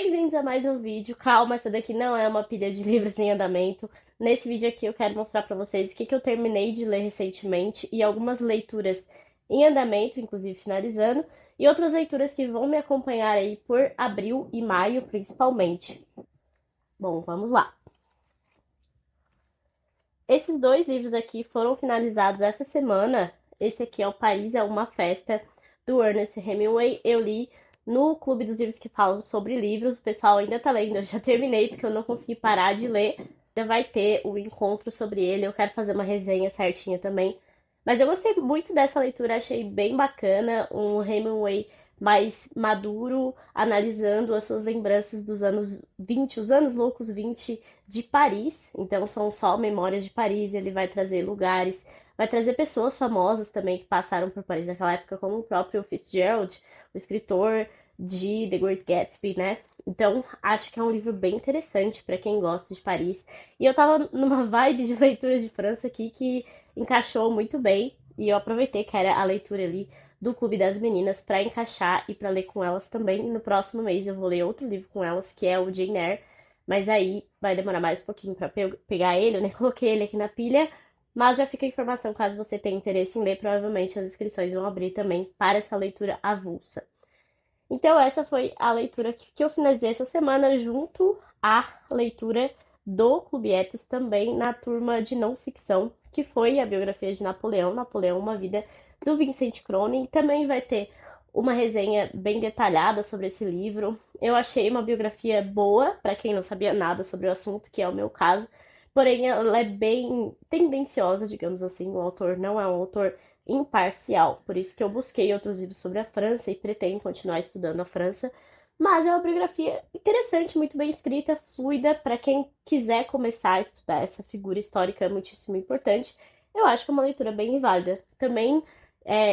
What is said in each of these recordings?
Bem-vindos a mais um vídeo. Calma, essa daqui não é uma pilha de livros em andamento. Nesse vídeo aqui eu quero mostrar pra vocês o que eu terminei de ler recentemente e algumas leituras em andamento, inclusive finalizando, e outras leituras que vão me acompanhar aí por abril e maio, principalmente. Bom, vamos lá. Esses dois livros aqui foram finalizados essa semana. Esse aqui é o Paris é uma Festa, do Ernest Hemingway. Eu li no Clube dos Livros que falam sobre livros. O pessoal ainda tá lendo, eu já terminei porque eu não consegui parar de ler. Ainda vai ter o encontro sobre ele, eu quero fazer uma resenha certinha também. Mas eu gostei muito dessa leitura, achei bem bacana, um Hemingway mais maduro, analisando as suas lembranças dos anos 20, os anos loucos 20 de Paris. Então são só memórias de Paris, ele vai trazer lugares, vai trazer pessoas famosas também que passaram por Paris naquela época, como o próprio Fitzgerald, o escritor de The Great Gatsby, né? Então, acho que é um livro bem interessante para quem gosta de Paris. E eu tava numa vibe de leitura de França aqui que encaixou muito bem, e eu aproveitei que era a leitura ali do Clube das Meninas para encaixar e para ler com elas também. No próximo mês eu vou ler outro livro com elas, que é o Jane Eyre, mas aí vai demorar mais um pouquinho para pegar ele, eu nem coloquei ele aqui na pilha, mas já fica a informação, caso você tenha interesse em ler, provavelmente as inscrições vão abrir também para essa leitura avulsa. Então, essa foi a leitura que eu finalizei essa semana, junto à leitura do Clube Etos, também na turma de não ficção, que foi a biografia de Napoleão, Napoleão, uma vida do Vincent Cronin. Também vai ter uma resenha bem detalhada sobre esse livro. Eu achei uma biografia boa, para quem não sabia nada sobre o assunto, que é o meu caso. Porém, ela é bem tendenciosa, digamos assim. O autor não é um autor imparcial. Por isso que eu busquei outros livros sobre a França e pretendo continuar estudando a França. Mas é uma biografia interessante, muito bem escrita, fluida, para quem quiser começar a estudar essa figura histórica muitíssimo importante. Eu acho que é uma leitura bem válida. Também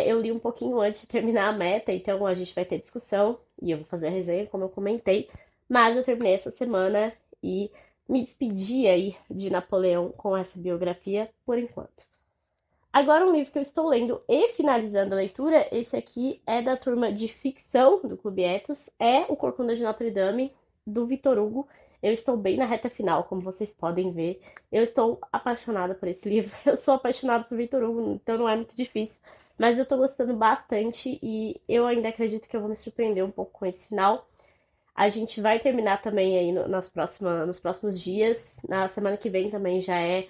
eu li um pouquinho antes de terminar a meta, então a gente vai ter discussão e eu vou fazer a resenha, como eu comentei. Mas eu terminei essa semana e me despedi aí de Napoleão com essa biografia por enquanto. Agora, um livro que eu estou lendo e finalizando a leitura, esse aqui é da turma de ficção do Clube Etos, é O Corcunda de Notre Dame, do Victor Hugo. Eu estou bem na reta final, como vocês podem ver. Eu estou apaixonada por esse livro. Eu sou apaixonada por Victor Hugo, então não é muito difícil. Mas eu estou gostando bastante e eu ainda acredito que eu vou me surpreender um pouco com esse final. A gente vai terminar também aí nos próximos dias. Na semana que vem também já é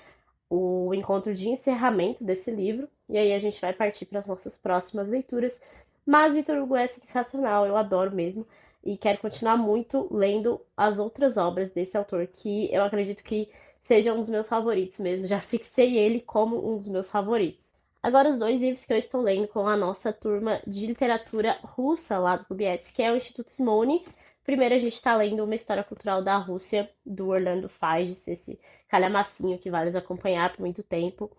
o encontro de encerramento desse livro. E aí a gente vai partir para as nossas próximas leituras. Mas Victor Hugo é sensacional, eu adoro mesmo. E quero continuar muito lendo as outras obras desse autor, que eu acredito que seja um dos meus favoritos mesmo. Já fixei ele como um dos meus favoritos. Agora, os dois livros que eu estou lendo com a nossa turma de literatura russa lá do Kubietsky, que é o Instituto Smolny. Primeiro, a gente está lendo Uma História Cultural da Rússia, do Orlando Fages, esse calhamacinho que vai nos acompanhar por muito tempo.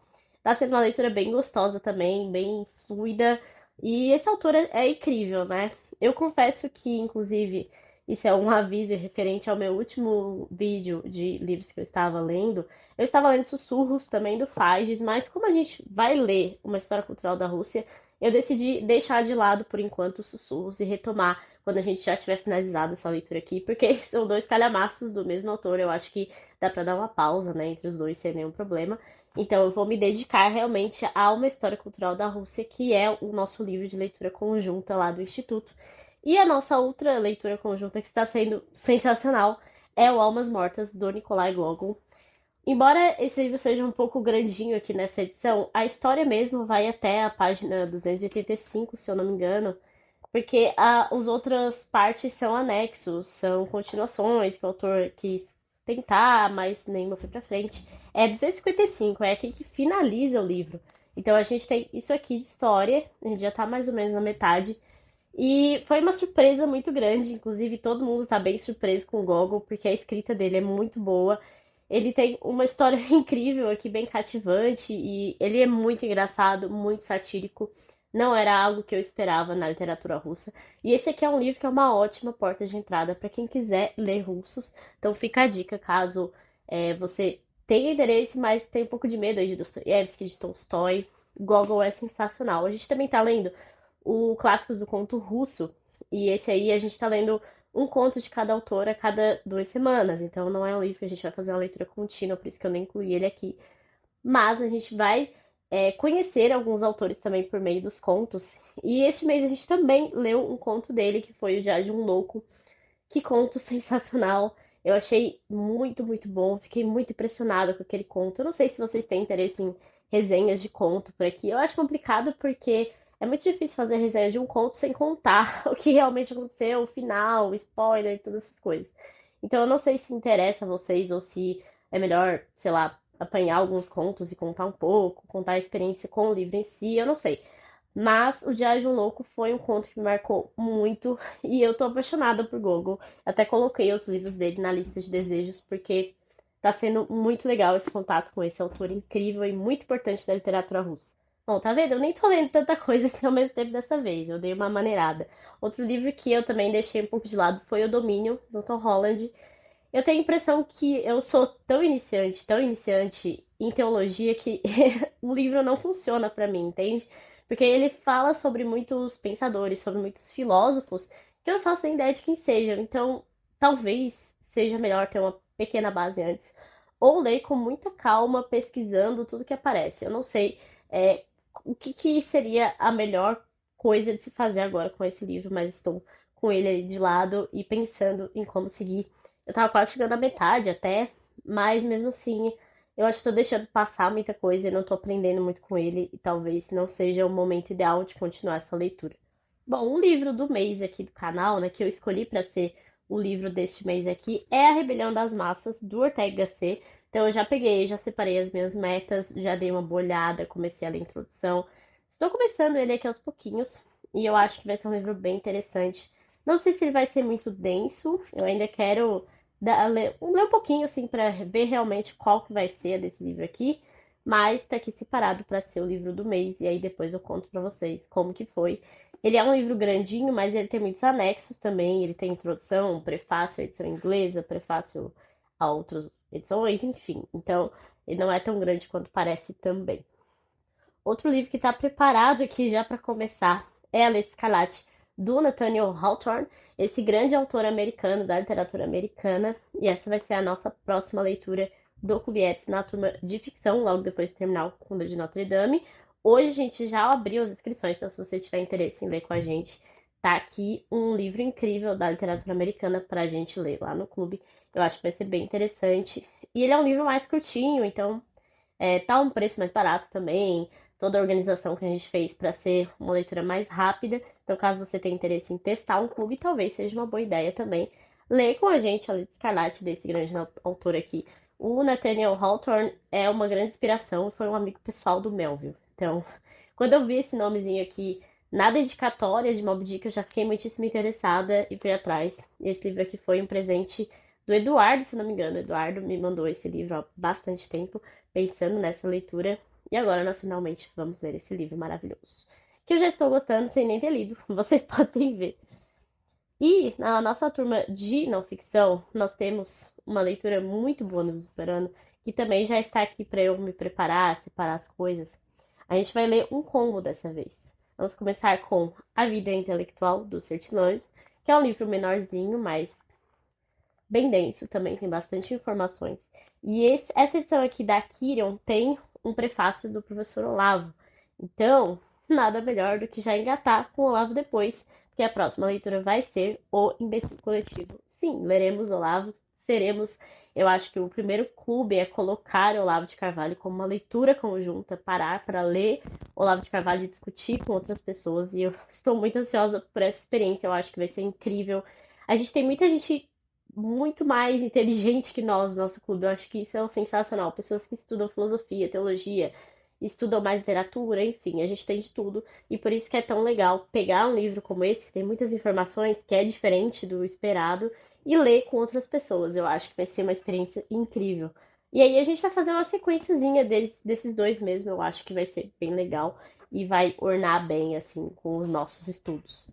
Tá sendo uma leitura bem gostosa também, bem fluida. E esse autor é incrível, né? Eu confesso que, inclusive, isso é um aviso referente ao meu último vídeo de livros que eu estava lendo. Eu estava lendo Sussurros também do Fages, mas como a gente vai ler uma história cultural da Rússia, eu decidi deixar de lado por enquanto os Sussurros e retomar quando a gente já tiver finalizado essa leitura aqui, porque são dois calhamaços do mesmo autor, eu acho que dá pra dar uma pausa, né, entre os dois sem nenhum problema. Então eu vou me dedicar realmente a uma história cultural da Rússia, que é o nosso livro de leitura conjunta lá do Instituto. E a nossa outra leitura conjunta que está sendo sensacional é o Almas Mortas, do Nikolai Gogol. Embora esse livro seja um pouco grandinho aqui nessa edição, a história mesmo vai até a página 285, se eu não me engano, porque as outras partes são anexos, são continuações que o autor quis tentar, mas nenhuma foi pra frente. É 255, é aqui que finaliza o livro. Então a gente tem isso aqui de história, a gente já tá mais ou menos na metade. E foi uma surpresa muito grande, inclusive todo mundo tá bem surpreso com o Gogol, porque a escrita dele é muito boa. Ele tem uma história incrível aqui, bem cativante, e ele é muito engraçado, muito satírico. Não era algo que eu esperava na literatura russa. E esse aqui é um livro que é uma ótima porta de entrada para quem quiser ler russos. Então fica a dica caso você tenha interesse, mas tenha um pouco de medo aí de Dostoiévski, de Tolstói. Gogol é sensacional. A gente também tá lendo o Clássicos do Conto Russo. E esse aí a gente tá lendo um conto de cada autor a cada 2 semanas. Então não é um livro que a gente vai fazer uma leitura contínua, por isso que eu não incluí ele aqui. Mas a gente vai conhecer alguns autores também por meio dos contos. E este mês a gente também leu um conto dele, que foi o Diário de um Louco. Que conto sensacional! Eu achei muito, muito bom. Fiquei muito impressionada com aquele conto. Eu não sei se vocês têm interesse em resenhas de conto por aqui. Eu acho complicado porque é muito difícil fazer resenha de um conto sem contar o que realmente aconteceu, o final, o spoiler, todas essas coisas. Então eu não sei se interessa a vocês ou se é melhor, sei lá, apanhar alguns contos e contar um pouco, contar a experiência com o livro em si, eu não sei. Mas o Diário de um Louco foi um conto que me marcou muito e eu tô apaixonada por Gogol. Até coloquei outros livros dele na lista de desejos porque tá sendo muito legal esse contato com esse autor incrível e muito importante da literatura russa. Bom, tá vendo? Eu nem tô lendo tanta coisa assim ao mesmo tempo dessa vez. Eu dei uma maneirada. Outro livro que eu também deixei um pouco de lado foi O Domínio, do Tom Holland. Eu tenho a impressão que eu sou tão iniciante em teologia que o livro não funciona pra mim, entende? Porque ele fala sobre muitos pensadores, sobre muitos filósofos, que eu não faço nem ideia de quem sejam. Então, talvez seja melhor ter uma pequena base antes. Ou ler com muita calma, pesquisando tudo que aparece. Eu não sei o que seria a melhor coisa de se fazer agora com esse livro, mas estou com ele aí de lado e pensando em como seguir. Eu tava quase chegando à metade até, mas mesmo assim, eu acho que tô deixando passar muita coisa e não tô aprendendo muito com ele, e talvez não seja o momento ideal de continuar essa leitura. Bom, um livro do mês aqui do canal, né, que eu escolhi para ser o livro deste mês aqui, é A Rebelião das Massas, do Ortega Gasset. Então eu já peguei, já separei as minhas metas, já dei uma boa olhada, comecei a ler a introdução. Estou começando ele aqui aos pouquinhos, e eu acho que vai ser um livro bem interessante. Não sei se ele vai ser muito denso, eu ainda quero ler um pouquinho assim para ver realmente qual que vai ser desse livro aqui, mas tá aqui separado para ser o livro do mês e aí depois eu conto para vocês como que foi. Ele é um livro grandinho, mas ele tem muitos anexos também, ele tem introdução, um prefácio à edição inglesa, prefácio a outras edições, enfim. Então, ele não é tão grande quanto parece também. Outro livro que está preparado aqui já para começar é A Letra Escarlate, do Nathaniel Hawthorne, esse grande autor americano da literatura americana. E essa vai ser a nossa próxima leitura do Cubietes na turma de ficção, logo depois de terminar o Conde de Notre Dame. Hoje a gente já abriu as inscrições, então se você tiver interesse em ler com a gente, tá aqui um livro incrível da literatura americana para a gente ler lá no clube. Eu acho que vai ser bem interessante. E ele é um livro mais curtinho, então tá um preço mais barato também. Toda a organização que a gente fez para ser uma leitura mais rápida. Então, caso você tenha interesse em testar um clube, talvez seja uma boa ideia também ler com a gente a Letra Escarlate desse grande autor aqui. O Nathaniel Hawthorne é uma grande inspiração, foi um amigo pessoal do Melville. Então, quando eu vi esse nomezinho aqui na dedicatória de Moby Dick, eu já fiquei muitíssimo interessada e fui atrás. Esse livro aqui foi um presente do Eduardo, se não me engano. O Eduardo me mandou esse livro há bastante tempo, pensando nessa leitura. E agora nós finalmente vamos ler esse livro maravilhoso. Que eu já estou gostando sem nem ter lido, vocês podem ver. E na nossa turma de não ficção, nós temos uma leitura muito boa nos esperando, que também já está aqui para eu me preparar, separar as coisas. A gente vai ler um combo dessa vez. Vamos começar com A Vida Intelectual, dos Sertilões, que é um livro menorzinho, mas bem denso, também tem bastante informações. E essa edição aqui da Kirion tem um prefácio do professor Olavo. Então, nada melhor do que já engatar com o Olavo depois, porque a próxima leitura vai ser O Imbecil Coletivo. Sim, leremos Olavo, seremos. Eu acho que o primeiro clube é colocar Olavo de Carvalho como uma leitura conjunta, parar para ler Olavo de Carvalho e discutir com outras pessoas. E eu estou muito ansiosa por essa experiência, eu acho que vai ser incrível. A gente tem muita gente muito mais inteligente que nós no nosso clube. Eu acho que isso é sensacional. Pessoas que estudam filosofia, teologia, estudam mais literatura, enfim, a gente tem de tudo. E por isso que é tão legal pegar um livro como esse, que tem muitas informações, que é diferente do esperado, e ler com outras pessoas. Eu acho que vai ser uma experiência incrível. E aí a gente vai fazer uma sequenciazinha desses dois mesmo, eu acho que vai ser bem legal e vai ornar bem, assim, com os nossos estudos.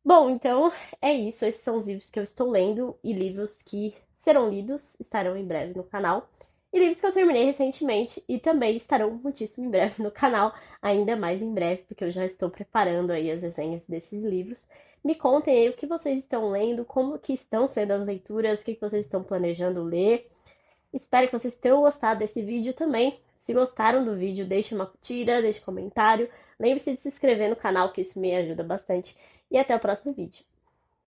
Bom, então é isso. Esses são os livros que eu estou lendo e livros que serão lidos, estarão em breve no canal. E livros que eu terminei recentemente e também estarão muitíssimo em breve no canal, ainda mais em breve, porque eu já estou preparando aí as resenhas desses livros. Me contem aí o que vocês estão lendo, como que estão sendo as leituras, o que vocês estão planejando ler. Espero que vocês tenham gostado desse vídeo também. Se gostaram do vídeo, deixe uma curtida, deixe um comentário. Lembre-se de se inscrever no canal, que isso me ajuda bastante. E até o próximo vídeo.